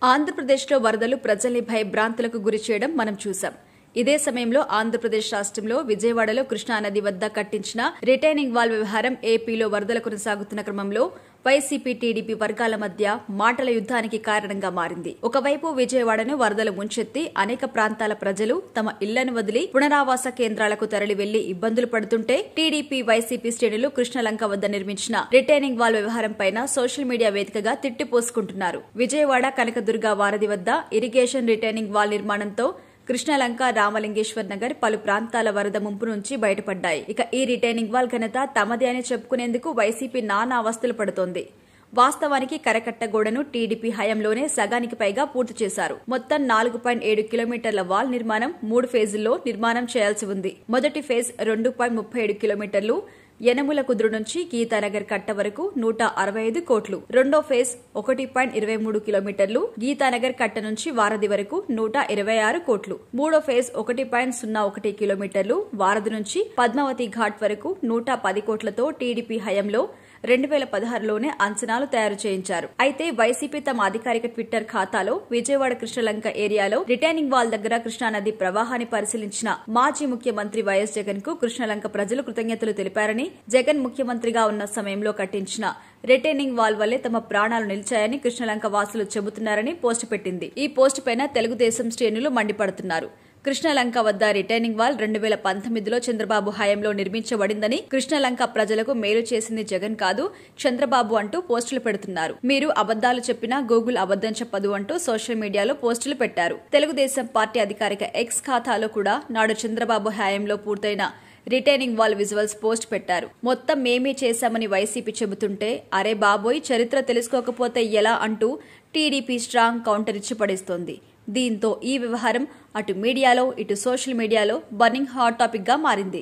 ఆంధ్రప్రదేశ్లో వరదలు ప్రజల్ని భయభ్రాంతులకు గురిచేయడం మనం చూశాం. ఇదే సమయంలో ఆంధ్రప్రదేశ్ రాష్ట్రంలో విజయవాడలో కృష్ణానది వద్ద కట్టించిన రిటైనింగ్ వాల్ వ్యవహారం ఏపీలో వరదలు కొనసాగుతున్న క్రమంలో వైసీపీ టీడీపీ వర్గాల మధ్య మాటల యుద్ధానికి కారణంగా మారింది. ఒకవైపు విజయవాడను వరదలు ముంచెత్తి అనేక ప్రాంతాల ప్రజలు తమ ఇళ్లను వదిలి పునరావాస కేంద్రాలకు తరలి వెళ్లి ఇబ్బందులు పడుతుంటే, టీడీపీ వైసీపీ శ్రేణులు కృష్ణలంక వద్ద నిర్మించిన రిటైనింగ్ వాల్ వ్యవహారంపైన సోషల్ మీడియా వేదికగా తిట్టిపోసుకుంటున్నారు. విజయవాడ కనకదుర్గ వారధి వద్ద ఇరిగేషన్ రిటైనింగ్ వాల్ నిర్మాణంతో కృష్ణలంక, రామలింగేశ్వర్ నగర్ పలు ప్రాంతాల వరద ముంపు నుంచి బయటపడ్డాయి. ఇక ఈ రిటైనింగ్ వాల్ ఘనత తమదే అని చెప్పుకునేందుకు వైసీపీ నానా అవస్థలు పడుతోంది. వాస్తవానికి కరకట్టగోడను టీడీపీ హయాంలోనే సగానికి పైగా పూర్తి చేశారు. మొత్తం 4.7 కిలోమీటర్ల వాల్ నిర్మాణం 3 ఫేజుల్లో నిర్మాణం చేయాల్సి ఉంది. మొదటి ఫేజ్ 2.37 కిలోమీటర్లు యనముల కుదురు నుంచి గీతానగర్ కట్ట వరకు 165 కోట్లు. రెండో ఫేజ్ 1.23 కిలోమీటర్లు గీతానగర్ కట్ట నుంచి వారధి వరకు 126 కోట్లు. మూడో ఫేజ్ 1.01 కిలోమీటర్లు వారధి నుంచి పద్మావతి ఘాట్ వరకు 110 కోట్లతో టీడీపీ హయాంలో 2016లోనే అంచనాలు తయారు చేయించారు. అయితే వైసీపీ తమ అధికారిక ట్విట్టర్ ఖాతాలో విజయవాడ కృష్ణలంక ఏరియాలో రిటైనింగ్ వాల్ దగ్గర కృష్ణానది ప్రవాహాన్ని పరిశీలించిన మాజీ ముఖ్యమంత్రి వైఎస్ జగన్ కు కృష్ణలంక ప్రజలు కృతజ్ఞతలు తెలిపారని, జగన్ ముఖ్యమంత్రిగా ఉన్న సమయంలో కట్టించిన రిటైనింగ్ వాల్ వల్లే తమ ప్రాణాలు నిలిచాయని కృష్ణలంక వాసులు చెబుతున్నారని పోస్టు పెట్టింది. ఈ పోస్టు పైన తెలుగుదేశం శ్రేణులు మండిపడుతున్నారు. కృష్ణలంక వద్ద రిటైనింగ్ వాల్ 2019లో చంద్రబాబు హయాంలో నిర్మించబడిందని, కృష్ణలంక ప్రజలకు మేలు చేసింది జగన్ కాదు చంద్రబాబు అంటూ పోస్టులు పెడుతున్నారు. మీరు అబద్దాలు చెప్పినా గూగుల్ అబద్దం చెప్పదు అంటూ సోషల్ మీడియాలో పోస్టులు పెట్టారు. తెలుగుదేశం పార్టీ అధికారిక ఎక్స్ ఖాతాలో కూడా నాడు చంద్రబాబు హయాంలో పూర్తయిన రిటైనింగ్ వాల్ విజువల్స్ పోస్ట్ పెట్టారు. మొత్తం మేమే చేశామని వైసీపీ చెబుతుంటే, అరే బాబోయ్ చరిత్ర తెలుసుకోకపోతే ఎలా అంటూ టీడీపీ స్ట్రాంగ్ కౌంటర్ ఇచ్చి పడేస్తోంది. దీంతో ఈ వ్యవహారం అటు మీడియాలో ఇటు సోషల్ మీడియాలో బర్నింగ్ హాట్ టాపిక్ గా మారింది.